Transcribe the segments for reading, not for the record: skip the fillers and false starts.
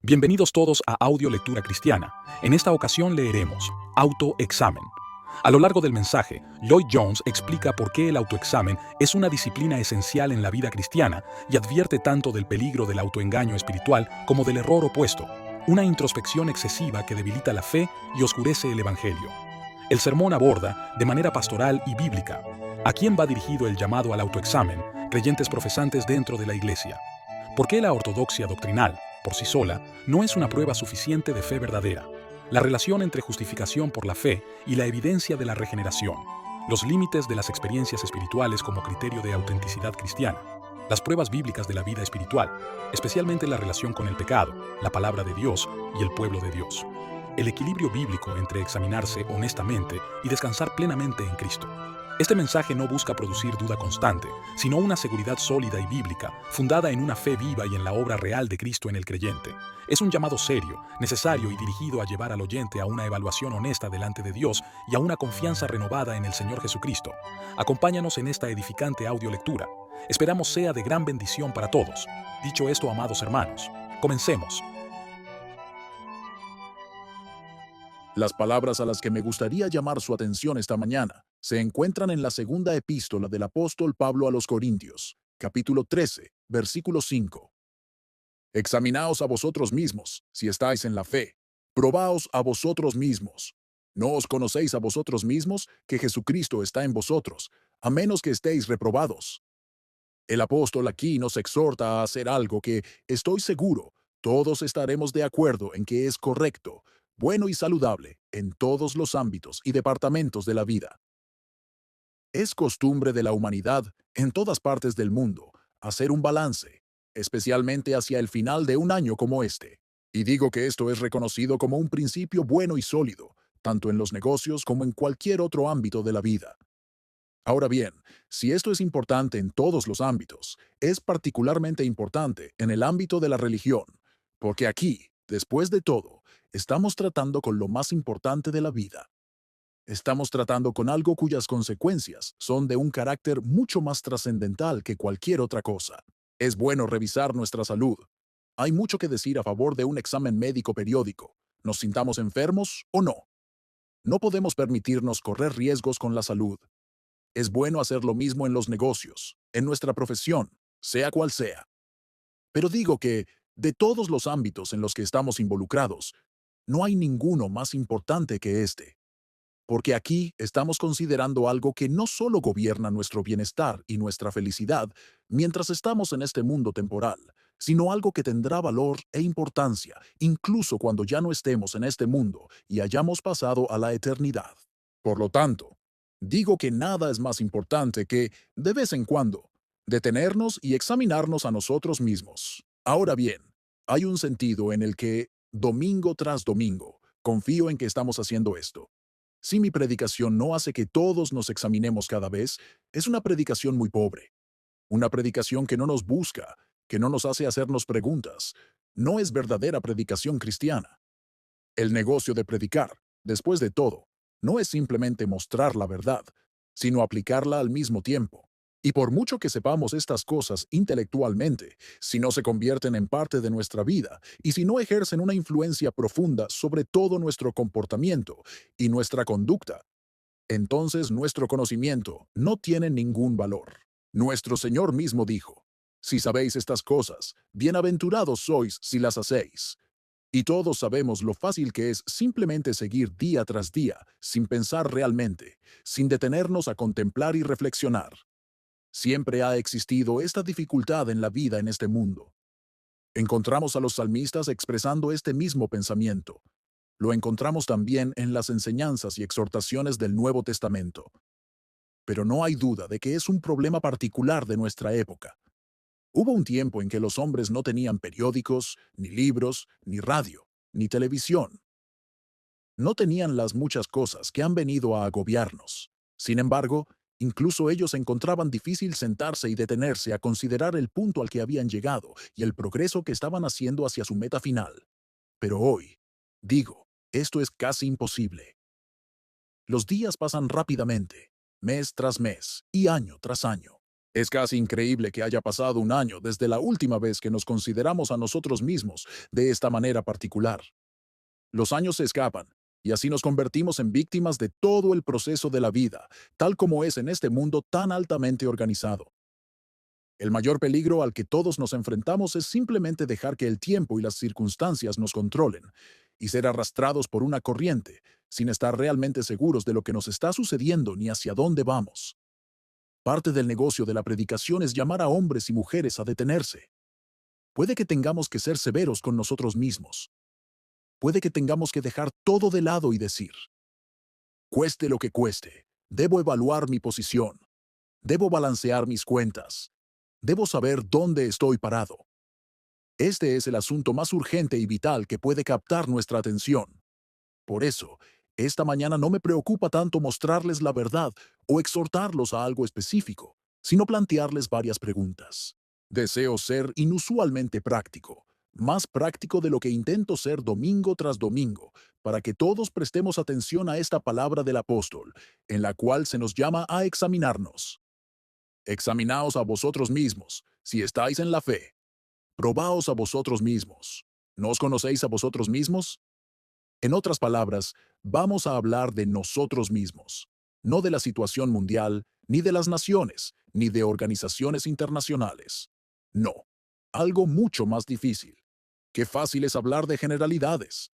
Bienvenidos todos a Audio Lectura Cristiana. En esta ocasión leeremos Autoexamen. A lo largo del mensaje, Lloyd Jones explica por qué el autoexamen es una disciplina esencial en la vida cristiana y advierte tanto del peligro del autoengaño espiritual como del error opuesto, una introspección excesiva que debilita la fe y oscurece el Evangelio. El sermón aborda, de manera pastoral y bíblica, a quién va dirigido el llamado al autoexamen, creyentes profesantes dentro de la Iglesia. ¿Por qué la ortodoxia doctrinal, por sí sola, no es una prueba suficiente de fe verdadera? La relación entre justificación por la fe y la evidencia de la regeneración. Los límites de las experiencias espirituales como criterio de autenticidad cristiana. Las pruebas bíblicas de la vida espiritual, especialmente la relación con el pecado, la palabra de Dios y el pueblo de Dios. El equilibrio bíblico entre examinarse honestamente y descansar plenamente en Cristo. Este mensaje no busca producir duda constante, sino una seguridad sólida y bíblica, fundada en una fe viva y en la obra real de Cristo en el creyente. Es un llamado serio, necesario y dirigido a llevar al oyente a una evaluación honesta delante de Dios y a una confianza renovada en el Señor Jesucristo. Acompáñanos en esta edificante audiolectura. Esperamos sea de gran bendición para todos. Dicho esto, amados hermanos, comencemos. Las palabras a las que me gustaría llamar su atención esta mañana se encuentran en la segunda epístola del apóstol Pablo a los Corintios, capítulo 13, versículo 5. Examinaos a vosotros mismos, si estáis en la fe. Probaos a vosotros mismos. ¿No os conocéis a vosotros mismos que Jesucristo está en vosotros, a menos que estéis reprobados? El apóstol aquí nos exhorta a hacer algo que, estoy seguro, todos estaremos de acuerdo en que es correcto, bueno y saludable en todos los ámbitos y departamentos de la vida. Es costumbre de la humanidad, en todas partes del mundo, hacer un balance, especialmente hacia el final de un año como este. Y digo que esto es reconocido como un principio bueno y sólido, tanto en los negocios como en cualquier otro ámbito de la vida. Ahora bien, si esto es importante en todos los ámbitos, es particularmente importante en el ámbito de la religión, porque aquí, después de todo, estamos tratando con lo más importante de la vida. Estamos tratando con algo cuyas consecuencias son de un carácter mucho más trascendental que cualquier otra cosa. Es bueno revisar nuestra salud. Hay mucho que decir a favor de un examen médico periódico, nos sintamos enfermos o no. No podemos permitirnos correr riesgos con la salud. Es bueno hacer lo mismo en los negocios, en nuestra profesión, sea cual sea. Pero digo que, de todos los ámbitos en los que estamos involucrados, no hay ninguno más importante que este. Porque aquí estamos considerando algo que no solo gobierna nuestro bienestar y nuestra felicidad mientras estamos en este mundo temporal, sino algo que tendrá valor e importancia incluso cuando ya no estemos en este mundo y hayamos pasado a la eternidad. Por lo tanto, digo que nada es más importante que, de vez en cuando, detenernos y examinarnos a nosotros mismos. Ahora bien, hay un sentido en el que, domingo tras domingo, confío en que estamos haciendo esto. Si mi predicación no hace que todos nos examinemos cada vez, es una predicación muy pobre. Una predicación que no nos busca, que no nos hace hacernos preguntas. No es verdadera predicación cristiana. El negocio de predicar, después de todo, no es simplemente mostrar la verdad, sino aplicarla al mismo tiempo. Y por mucho que sepamos estas cosas intelectualmente, si no se convierten en parte de nuestra vida y si no ejercen una influencia profunda sobre todo nuestro comportamiento y nuestra conducta, entonces nuestro conocimiento no tiene ningún valor. Nuestro Señor mismo dijo, si sabéis estas cosas, bienaventurados sois si las hacéis. Y todos sabemos lo fácil que es simplemente seguir día tras día, sin pensar realmente, sin detenernos a contemplar y reflexionar. Siempre ha existido esta dificultad en la vida en este mundo. Encontramos a los salmistas expresando este mismo pensamiento. Lo encontramos también en las enseñanzas y exhortaciones del Nuevo Testamento. Pero no hay duda de que es un problema particular de nuestra época. Hubo un tiempo en que los hombres no tenían periódicos, ni libros, ni radio, ni televisión. No tenían las muchas cosas que han venido a agobiarnos. Sin embargo, incluso ellos encontraban difícil sentarse y detenerse a considerar el punto al que habían llegado y el progreso que estaban haciendo hacia su meta final. Pero hoy, digo, esto es casi imposible. Los días pasan rápidamente, mes tras mes y año tras año. Es casi increíble que haya pasado un año desde la última vez que nos consideramos a nosotros mismos de esta manera particular. Los años se escapan, y así nos convertimos en víctimas de todo el proceso de la vida, tal como es en este mundo tan altamente organizado. El mayor peligro al que todos nos enfrentamos es simplemente dejar que el tiempo y las circunstancias nos controlen, y ser arrastrados por una corriente, sin estar realmente seguros de lo que nos está sucediendo ni hacia dónde vamos. Parte del negocio de la predicación es llamar a hombres y mujeres a detenerse. Puede que tengamos que ser severos con nosotros mismos. Puede que tengamos que dejar todo de lado y decir, cueste lo que cueste, debo evaluar mi posición, debo balancear mis cuentas, debo saber dónde estoy parado. Este es el asunto más urgente y vital que puede captar nuestra atención. Por eso, esta mañana no me preocupa tanto mostrarles la verdad o exhortarlos a algo específico, sino plantearles varias preguntas. Deseo ser inusualmente práctico, más práctico de lo que intento ser domingo tras domingo, para que todos prestemos atención a esta palabra del apóstol, en la cual se nos llama a examinarnos. Examinaos a vosotros mismos, si estáis en la fe. Probaos a vosotros mismos. ¿No os conocéis a vosotros mismos? En otras palabras, vamos a hablar de nosotros mismos, no de la situación mundial, ni de las naciones, ni de organizaciones internacionales. No, algo mucho más difícil. Qué fácil es hablar de generalidades.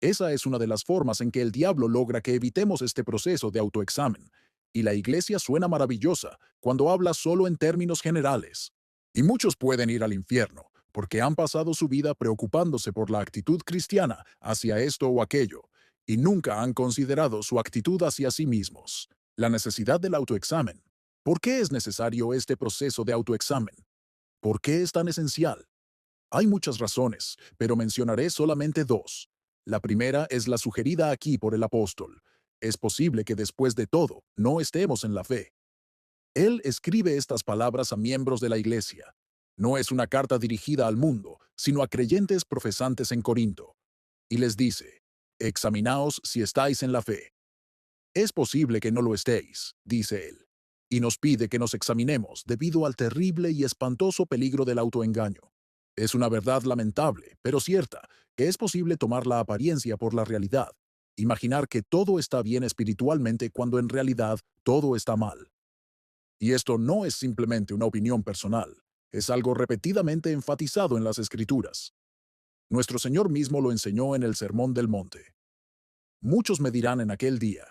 Esa es una de las formas en que el diablo logra que evitemos este proceso de autoexamen, y la iglesia suena maravillosa cuando habla solo en términos generales. Y muchos pueden ir al infierno, porque han pasado su vida preocupándose por la actitud cristiana hacia esto o aquello, y nunca han considerado su actitud hacia sí mismos. La necesidad del autoexamen. ¿Por qué es necesario este proceso de autoexamen? ¿Por qué es tan esencial? Hay muchas razones, pero mencionaré solamente dos. La primera es la sugerida aquí por el apóstol. Es posible que después de todo no estemos en la fe. Él escribe estas palabras a miembros de la iglesia. No es una carta dirigida al mundo, sino a creyentes profesantes en Corinto. Y les dice, examinaos si estáis en la fe. Es posible que no lo estéis, dice él, y nos pide que nos examinemos debido al terrible y espantoso peligro del autoengaño. Es una verdad lamentable, pero cierta, que es posible tomar la apariencia por la realidad, imaginar que todo está bien espiritualmente cuando en realidad todo está mal. Y esto no es simplemente una opinión personal, es algo repetidamente enfatizado en las Escrituras. Nuestro Señor mismo lo enseñó en el Sermón del Monte. Muchos me dirán en aquel día,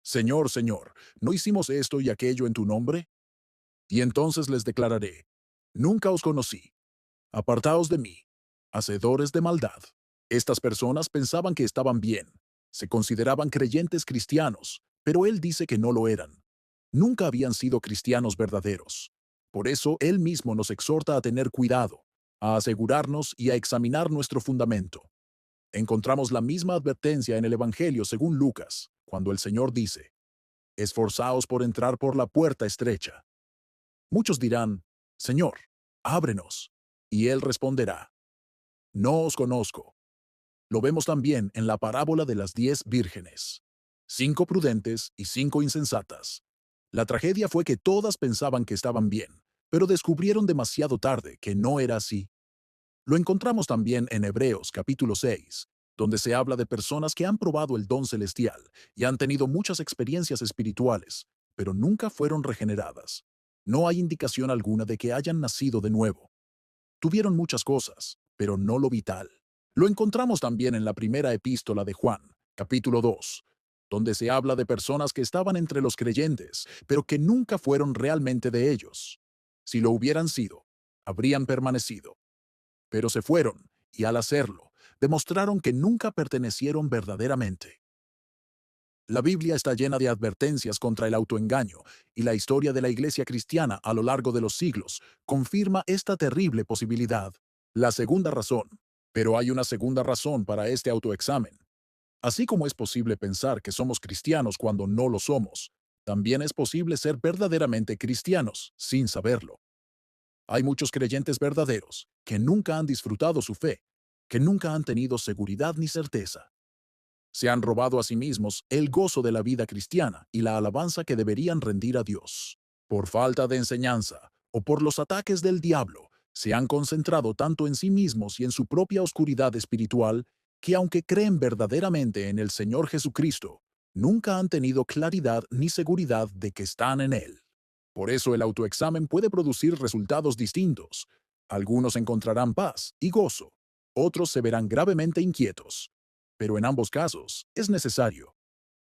Señor, Señor, ¿no hicimos esto y aquello en tu nombre? Y entonces les declararé, nunca os conocí, apartaos de mí, hacedores de maldad. Estas personas pensaban que estaban bien, se consideraban creyentes cristianos, pero él dice que no lo eran. Nunca habían sido cristianos verdaderos. Por eso él mismo nos exhorta a tener cuidado, a asegurarnos y a examinar nuestro fundamento. Encontramos la misma advertencia en el Evangelio según Lucas, cuando el Señor dice, esforzaos por entrar por la puerta estrecha. Muchos dirán, Señor, ábrenos. Y él responderá, no os conozco. Lo vemos también en la parábola de las 10 vírgenes. 5 prudentes y 5 insensatas. La tragedia fue que todas pensaban que estaban bien, pero descubrieron demasiado tarde que no era así. Lo encontramos también en Hebreos capítulo 6, donde se habla de personas que han probado el don celestial y han tenido muchas experiencias espirituales, pero nunca fueron regeneradas. No hay indicación alguna de que hayan nacido de nuevo. Tuvieron muchas cosas, pero no lo vital. Lo encontramos también en la primera epístola de Juan, capítulo 2, donde se habla de personas que estaban entre los creyentes, pero que nunca fueron realmente de ellos. Si lo hubieran sido, habrían permanecido. Pero se fueron, y al hacerlo, demostraron que nunca pertenecieron verdaderamente. La Biblia está llena de advertencias contra el autoengaño, y la historia de la Iglesia cristiana a lo largo de los siglos confirma esta terrible posibilidad. La segunda razón. Pero hay una segunda razón para este autoexamen. Así como es posible pensar que somos cristianos cuando no lo somos, también es posible ser verdaderamente cristianos sin saberlo. Hay muchos creyentes verdaderos que nunca han disfrutado su fe, que nunca han tenido seguridad ni certeza. Se han robado a sí mismos el gozo de la vida cristiana y la alabanza que deberían rendir a Dios. Por falta de enseñanza o por los ataques del diablo, se han concentrado tanto en sí mismos y en su propia oscuridad espiritual que aunque creen verdaderamente en el Señor Jesucristo, nunca han tenido claridad ni seguridad de que están en Él. Por eso el autoexamen puede producir resultados distintos. Algunos encontrarán paz y gozo, otros se verán gravemente inquietos. Pero en ambos casos es necesario.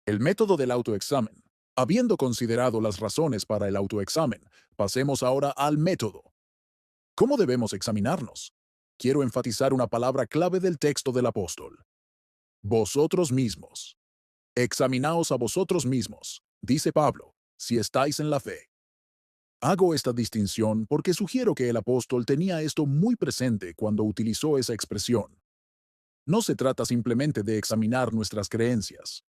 El método del autoexamen. Habiendo considerado las razones para el autoexamen, pasemos ahora al método. ¿Cómo debemos examinarnos? Quiero enfatizar una palabra clave del texto del apóstol. Vosotros mismos. Examinaos a vosotros mismos, dice Pablo, si estáis en la fe. Hago esta distinción porque sugiero que el apóstol tenía esto muy presente cuando utilizó esa expresión. No se trata simplemente de examinar nuestras creencias.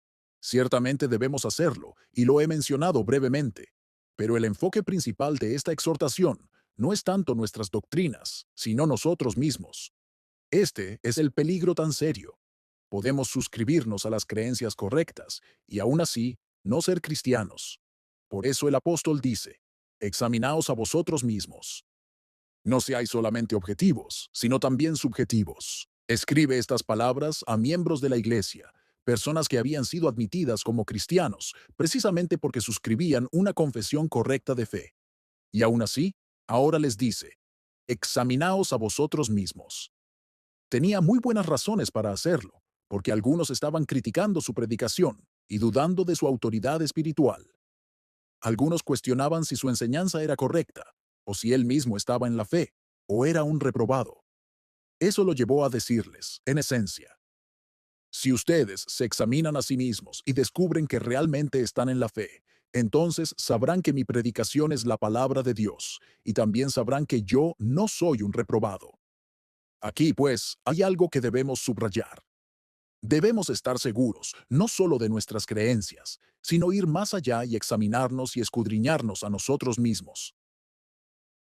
Ciertamente debemos hacerlo, y lo he mencionado brevemente, pero el enfoque principal de esta exhortación no es tanto nuestras doctrinas, sino nosotros mismos. Este es el peligro tan serio. Podemos suscribirnos a las creencias correctas y aún así no ser cristianos. Por eso el apóstol dice, examinaos a vosotros mismos. No seáis solamente objetivos, sino también subjetivos. Escribe estas palabras a miembros de la iglesia, personas que habían sido admitidas como cristianos, precisamente porque suscribían una confesión correcta de fe. Y aún así, ahora les dice, examinaos a vosotros mismos. Tenía muy buenas razones para hacerlo, porque algunos estaban criticando su predicación y dudando de su autoridad espiritual. Algunos cuestionaban si su enseñanza era correcta, o si él mismo estaba en la fe, o era un reprobado. Eso lo llevó a decirles, en esencia, si ustedes se examinan a sí mismos y descubren que realmente están en la fe, entonces sabrán que mi predicación es la palabra de Dios, y también sabrán que yo no soy un reprobado. Aquí, pues, hay algo que debemos subrayar. Debemos estar seguros no solo de nuestras creencias, sino ir más allá y examinarnos y escudriñarnos a nosotros mismos.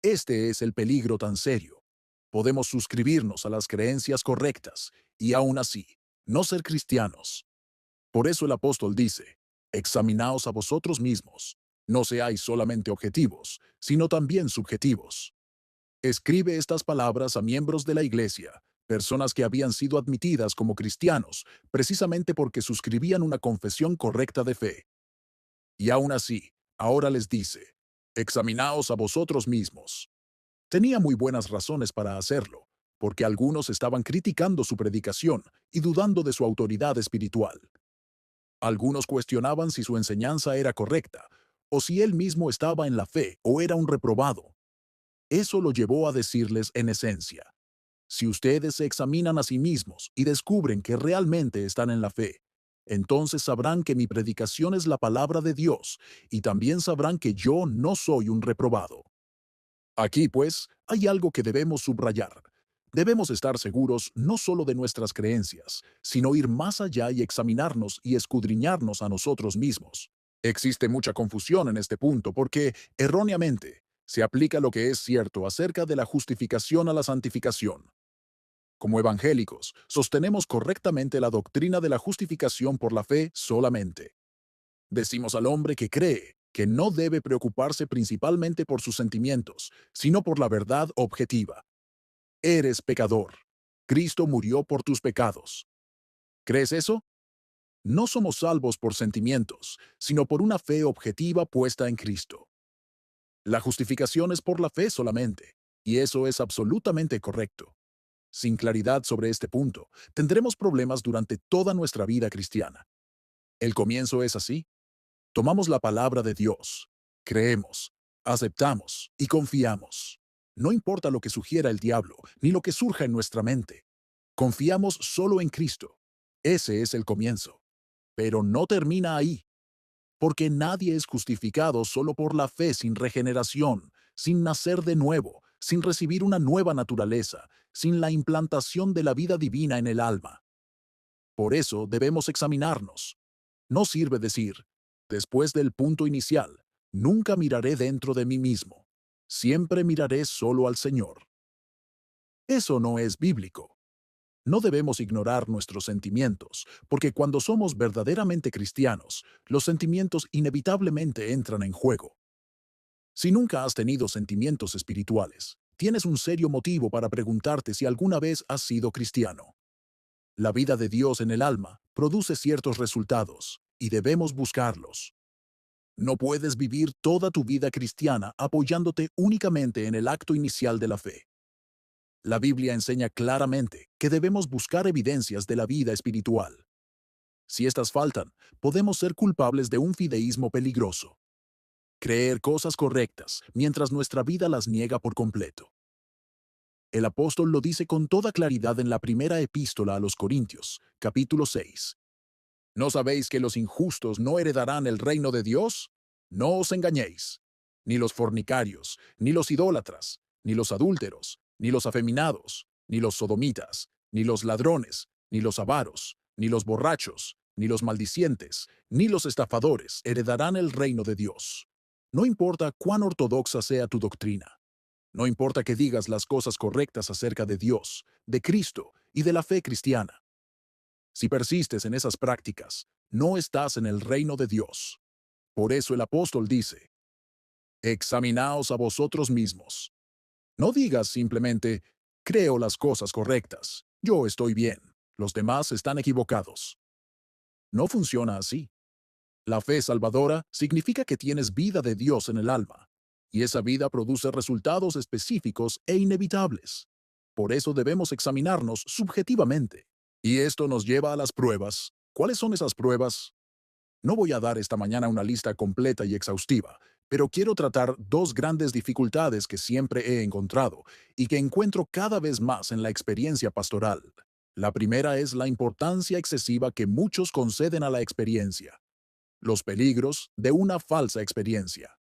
Este es el peligro tan serio. Podemos suscribirnos a las creencias correctas y aún así no ser cristianos. Por eso el apóstol dice, examinaos a vosotros mismos. No seáis solamente objetivos, sino también subjetivos. Escribe estas palabras a miembros de la iglesia, personas que habían sido admitidas como cristianos, precisamente porque suscribían una confesión correcta de fe. Y aún así, ahora les dice, examinaos a vosotros mismos. Tenía muy buenas razones para hacerlo, porque algunos estaban criticando su predicación y dudando de su autoridad espiritual. Algunos cuestionaban si su enseñanza era correcta, o si él mismo estaba en la fe o era un reprobado. Eso lo llevó a decirles en esencia, si ustedes se examinan a sí mismos y descubren que realmente están en la fe, entonces sabrán que mi predicación es la palabra de Dios y también sabrán que yo no soy un reprobado. Aquí, pues, hay algo que debemos subrayar. Debemos estar seguros no solo de nuestras creencias, sino ir más allá y examinarnos y escudriñarnos a nosotros mismos. Existe mucha confusión en este punto porque, erróneamente, se aplica lo que es cierto acerca de la justificación a la santificación. Como evangélicos, sostenemos correctamente la doctrina de la justificación por la fe solamente. Decimos al hombre que cree que no debe preocuparse principalmente por sus sentimientos, sino por la verdad objetiva. Eres pecador. Cristo murió por tus pecados. ¿Crees eso? No somos salvos por sentimientos, sino por una fe objetiva puesta en Cristo. La justificación es por la fe solamente, y eso es absolutamente correcto. Sin claridad sobre este punto, tendremos problemas durante toda nuestra vida cristiana. El comienzo es así. Tomamos la palabra de Dios, creemos, aceptamos y confiamos. No importa lo que sugiera el diablo, ni lo que surja en nuestra mente. Confiamos solo en Cristo. Ese es el comienzo. Pero no termina ahí, porque nadie es justificado solo por la fe sin regeneración, sin nacer de nuevo, sin recibir una nueva naturaleza, sin la implantación de la vida divina en el alma. Por eso debemos examinarnos. No sirve decir, después del punto inicial, nunca miraré dentro de mí mismo. Siempre miraré solo al Señor. Eso no es bíblico. No debemos ignorar nuestros sentimientos, porque cuando somos verdaderamente cristianos, los sentimientos inevitablemente entran en juego. Si nunca has tenido sentimientos espirituales, tienes un serio motivo para preguntarte si alguna vez has sido cristiano. La vida de Dios en el alma produce ciertos resultados, y debemos buscarlos. No puedes vivir toda tu vida cristiana apoyándote únicamente en el acto inicial de la fe. La Biblia enseña claramente que debemos buscar evidencias de la vida espiritual. Si estas faltan, podemos ser culpables de un fideísmo peligroso. Creer cosas correctas mientras nuestra vida las niega por completo. El apóstol lo dice con toda claridad en la primera epístola a los Corintios, capítulo 6. ¿No sabéis que los injustos no heredarán el reino de Dios? No os engañéis. Ni los fornicarios, ni los idólatras, ni los adúlteros, ni los afeminados, ni los sodomitas, ni los ladrones, ni los avaros, ni los borrachos, ni los maldicientes, ni los estafadores heredarán el reino de Dios. No importa cuán ortodoxa sea tu doctrina. No importa que digas las cosas correctas acerca de Dios, de Cristo y de la fe cristiana. Si persistes en esas prácticas, no estás en el reino de Dios. Por eso el apóstol dice, examinaos a vosotros mismos. No digas simplemente, creo las cosas correctas, yo estoy bien, los demás están equivocados. No funciona así. La fe salvadora significa que tienes vida de Dios en el alma, y esa vida produce resultados específicos e inevitables. Por eso debemos examinarnos subjetivamente. Y esto nos lleva a las pruebas. ¿Cuáles son esas pruebas? No voy a dar esta mañana una lista completa y exhaustiva, pero quiero tratar dos grandes dificultades que siempre he encontrado y que encuentro cada vez más en la experiencia pastoral. La primera es la importancia excesiva que muchos conceden a la experiencia. Los peligros de una falsa experiencia.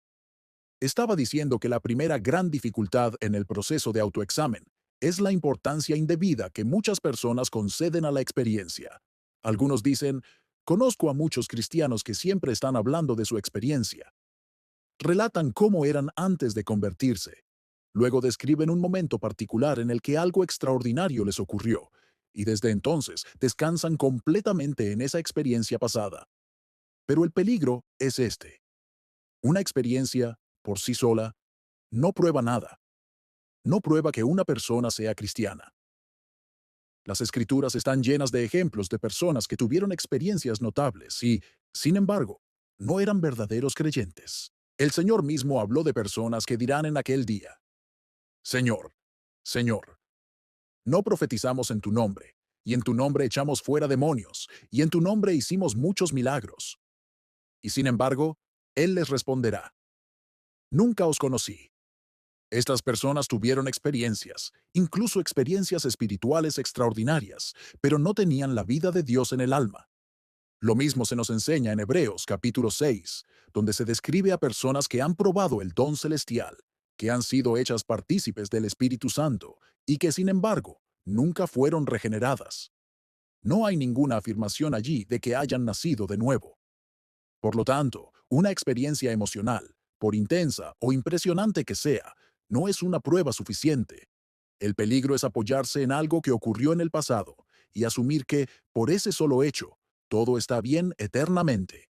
Estaba diciendo que la primera gran dificultad en el proceso de autoexamen es la importancia indebida que muchas personas conceden a la experiencia. Algunos dicen, conozco a muchos cristianos que siempre están hablando de su experiencia. Relatan cómo eran antes de convertirse. Luego describen un momento particular en el que algo extraordinario les ocurrió, y desde entonces descansan completamente en esa experiencia pasada. Pero el peligro es este. Una experiencia, por sí sola, no prueba nada. No prueba que una persona sea cristiana. Las escrituras están llenas de ejemplos de personas que tuvieron experiencias notables y, sin embargo, no eran verdaderos creyentes. El Señor mismo habló de personas que dirán en aquel día, Señor, Señor, no profetizamos en tu nombre, y en tu nombre echamos fuera demonios, y en tu nombre hicimos muchos milagros. Y sin embargo, Él les responderá, nunca os conocí. Estas personas tuvieron experiencias, incluso experiencias espirituales extraordinarias, pero no tenían la vida de Dios en el alma. Lo mismo se nos enseña en Hebreos capítulo 6, donde se describe a personas que han probado el don celestial, que han sido hechas partícipes del Espíritu Santo y que, sin embargo, nunca fueron regeneradas. No hay ninguna afirmación allí de que hayan nacido de nuevo. Por lo tanto, una experiencia emocional, por intensa o impresionante que sea, no es una prueba suficiente. El peligro es apoyarse en algo que ocurrió en el pasado y asumir que, por ese solo hecho, todo está bien eternamente.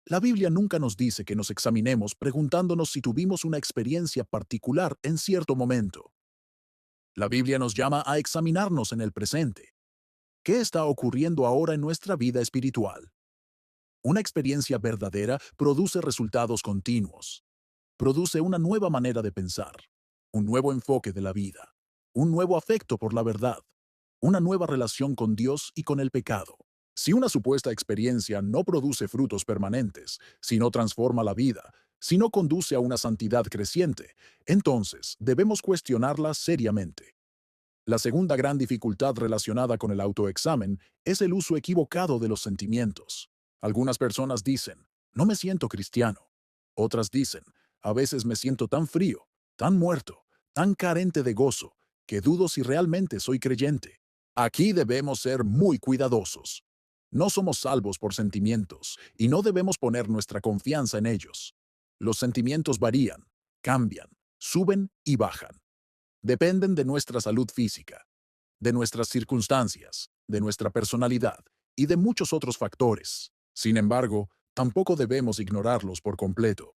La Biblia nunca nos dice que nos examinemos preguntándonos si tuvimos una experiencia particular en cierto momento. La Biblia nos llama a examinarnos en el presente. ¿Qué está ocurriendo ahora en nuestra vida espiritual? Una experiencia verdadera produce resultados continuos. Produce una nueva manera de pensar, un nuevo enfoque de la vida, un nuevo afecto por la verdad, una nueva relación con Dios y con el pecado. Si una supuesta experiencia no produce frutos permanentes, si no transforma la vida, si no conduce a una santidad creciente, entonces debemos cuestionarla seriamente. La segunda gran dificultad relacionada con el autoexamen es el uso equivocado de los sentimientos. Algunas personas dicen, no me siento cristiano. Otras dicen, a veces me siento tan frío, tan muerto, tan carente de gozo, que dudo si realmente soy creyente. Aquí debemos ser muy cuidadosos. No somos salvos por sentimientos y no debemos poner nuestra confianza en ellos. Los sentimientos varían, cambian, suben y bajan. Dependen de nuestra salud física, de nuestras circunstancias, de nuestra personalidad y de muchos otros factores. Sin embargo, tampoco debemos ignorarlos por completo.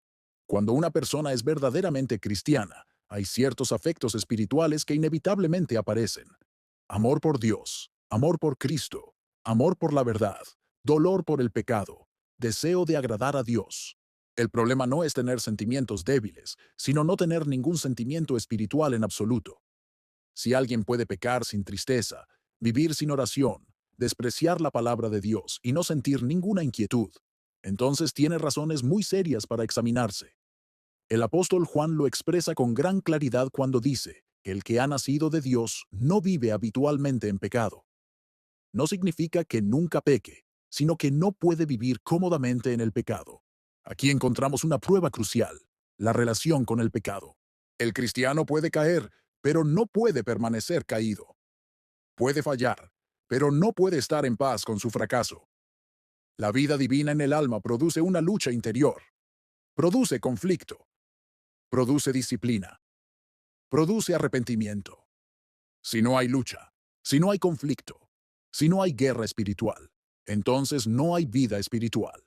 Cuando una persona es verdaderamente cristiana, hay ciertos afectos espirituales que inevitablemente aparecen. Amor por Dios, amor por Cristo, amor por la verdad, dolor por el pecado, deseo de agradar a Dios. El problema no es tener sentimientos débiles, sino no tener ningún sentimiento espiritual en absoluto. Si alguien puede pecar sin tristeza, vivir sin oración, despreciar la palabra de Dios y no sentir ninguna inquietud, entonces tiene razones muy serias para examinarse. El apóstol Juan lo expresa con gran claridad cuando dice que el que ha nacido de Dios no vive habitualmente en pecado. No significa que nunca peque, sino que no puede vivir cómodamente en el pecado. Aquí encontramos una prueba crucial, la relación con el pecado. El cristiano puede caer, pero no puede permanecer caído. Puede fallar, pero no puede estar en paz con su fracaso. La vida divina en el alma produce una lucha interior, produce conflicto, produce disciplina, produce arrepentimiento. Si no hay lucha, si no hay conflicto, si no hay guerra espiritual, entonces no hay vida espiritual.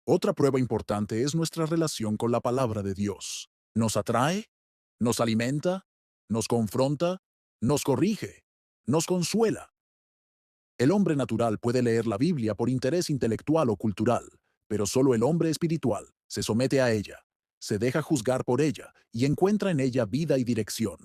Otra prueba importante es nuestra relación con la palabra de Dios. ¿Nos atrae? ¿Nos alimenta? ¿Nos confronta? ¿Nos corrige? ¿Nos consuela? El hombre natural puede leer la Biblia por interés intelectual o cultural, pero solo el hombre espiritual se somete a ella, se deja juzgar por ella y encuentra en ella vida y dirección.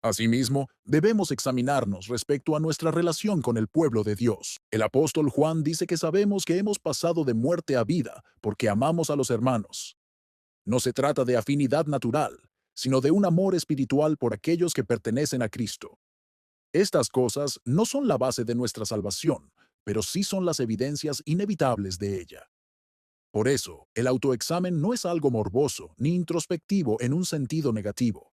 Asimismo, debemos examinarnos respecto a nuestra relación con el pueblo de Dios. El apóstol Juan dice que sabemos que hemos pasado de muerte a vida porque amamos a los hermanos. No se trata de afinidad natural, sino de un amor espiritual por aquellos que pertenecen a Cristo. Estas cosas no son la base de nuestra salvación, pero sí son las evidencias inevitables de ella. Por eso, el autoexamen no es algo morboso ni introspectivo en un sentido negativo.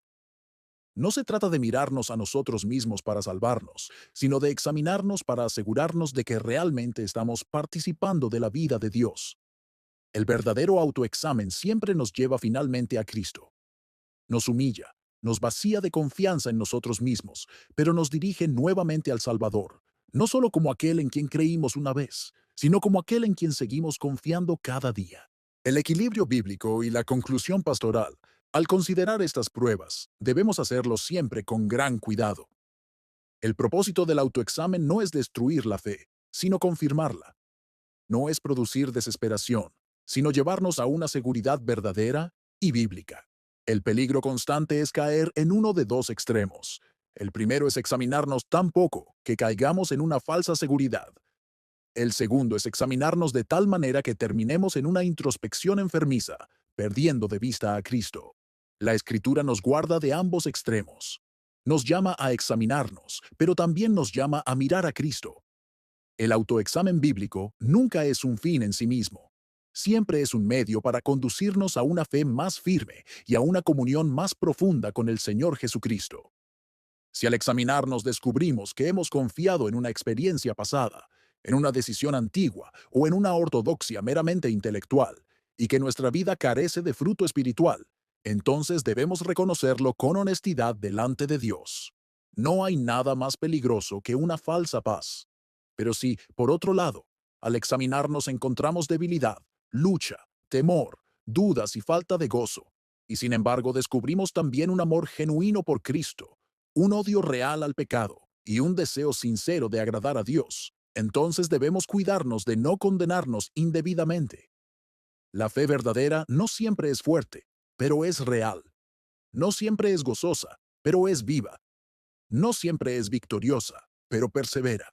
No se trata de mirarnos a nosotros mismos para salvarnos, sino de examinarnos para asegurarnos de que realmente estamos participando de la vida de Dios. El verdadero autoexamen siempre nos lleva finalmente a Cristo. Nos humilla, nos vacía de confianza en nosotros mismos, pero nos dirige nuevamente al Salvador, no solo como aquel en quien creímos una vez, sino como aquel en quien seguimos confiando cada día. El equilibrio bíblico y la conclusión pastoral. Al considerar estas pruebas, debemos hacerlo siempre con gran cuidado. El propósito del autoexamen no es destruir la fe, sino confirmarla. No es producir desesperación, sino llevarnos a una seguridad verdadera y bíblica. El peligro constante es caer en uno de dos extremos. El primero es examinarnos tan poco que caigamos en una falsa seguridad. El segundo es examinarnos de tal manera que terminemos en una introspección enfermiza, perdiendo de vista a Cristo. La Escritura nos guarda de ambos extremos. Nos llama a examinarnos, pero también nos llama a mirar a Cristo. El autoexamen bíblico nunca es un fin en sí mismo. Siempre es un medio para conducirnos a una fe más firme y a una comunión más profunda con el Señor Jesucristo. Si al examinarnos descubrimos que hemos confiado en una experiencia pasada, en una decisión antigua o en una ortodoxia meramente intelectual, y que nuestra vida carece de fruto espiritual, entonces debemos reconocerlo con honestidad delante de Dios. No hay nada más peligroso que una falsa paz. Pero si, por otro lado, al examinarnos encontramos debilidad, lucha, temor, dudas y falta de gozo, y sin embargo descubrimos también un amor genuino por Cristo, un odio real al pecado y un deseo sincero de agradar a Dios, entonces debemos cuidarnos de no condenarnos indebidamente. La fe verdadera no siempre es fuerte, pero es real. No siempre es gozosa, pero es viva. No siempre es victoriosa, pero persevera.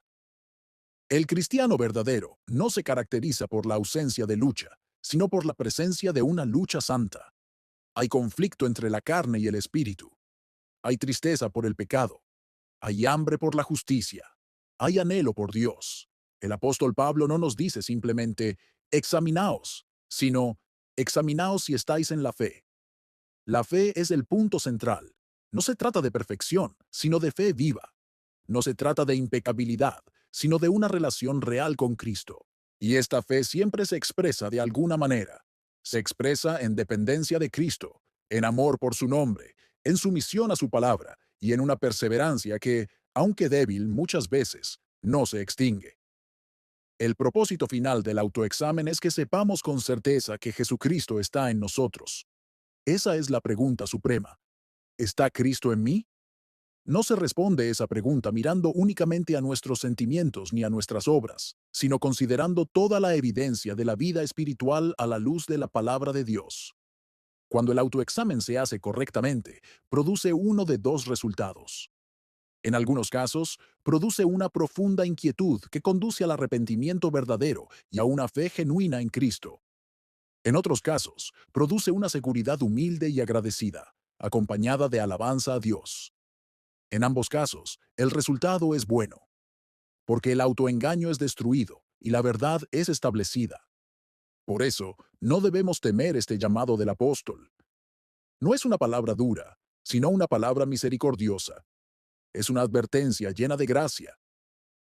El cristiano verdadero no se caracteriza por la ausencia de lucha, sino por la presencia de una lucha santa. Hay conflicto entre la carne y el espíritu. Hay tristeza por el pecado. Hay hambre por la justicia. Hay anhelo por Dios. El apóstol Pablo no nos dice simplemente, examinaos, sino, examinaos si estáis en la fe. La fe es el punto central. No se trata de perfección, sino de fe viva. No se trata de impecabilidad, sino de una relación real con Cristo. Y esta fe siempre se expresa de alguna manera. Se expresa en dependencia de Cristo, en amor por su nombre, en sumisión a su palabra y en una perseverancia que, aunque débil muchas veces, no se extingue. El propósito final del autoexamen es que sepamos con certeza que Jesucristo está en nosotros. Esa es la pregunta suprema. ¿Está Cristo en mí? No se responde esa pregunta mirando únicamente a nuestros sentimientos ni a nuestras obras, sino considerando toda la evidencia de la vida espiritual a la luz de la palabra de Dios. Cuando el autoexamen se hace correctamente, produce uno de dos resultados. En algunos casos, produce una profunda inquietud que conduce al arrepentimiento verdadero y a una fe genuina en Cristo. En otros casos, produce una seguridad humilde y agradecida, acompañada de alabanza a Dios. En ambos casos, el resultado es bueno, porque el autoengaño es destruido y la verdad es establecida. Por eso, no debemos temer este llamado del apóstol. No es una palabra dura, sino una palabra misericordiosa. Es una advertencia llena de gracia.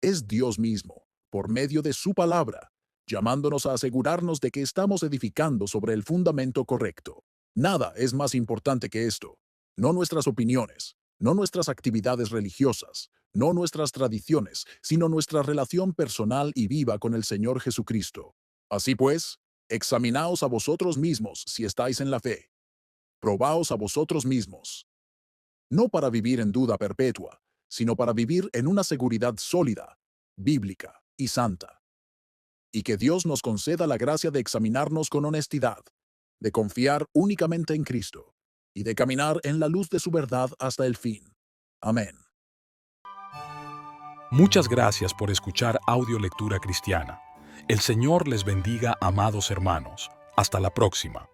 Es Dios mismo, por medio de su palabra, llamándonos a asegurarnos de que estamos edificando sobre el fundamento correcto. Nada es más importante que esto. No nuestras opiniones, no nuestras actividades religiosas, no nuestras tradiciones, sino nuestra relación personal y viva con el Señor Jesucristo. Así pues, examinaos a vosotros mismos si estáis en la fe. Probaos a vosotros mismos. No para vivir en duda perpetua, sino para vivir en una seguridad sólida, bíblica y santa. Y que Dios nos conceda la gracia de examinarnos con honestidad, de confiar únicamente en Cristo y de caminar en la luz de su verdad hasta el fin. Amén. Muchas gracias por escuchar Audio Lectura Cristiana. El Señor les bendiga, amados hermanos. Hasta la próxima.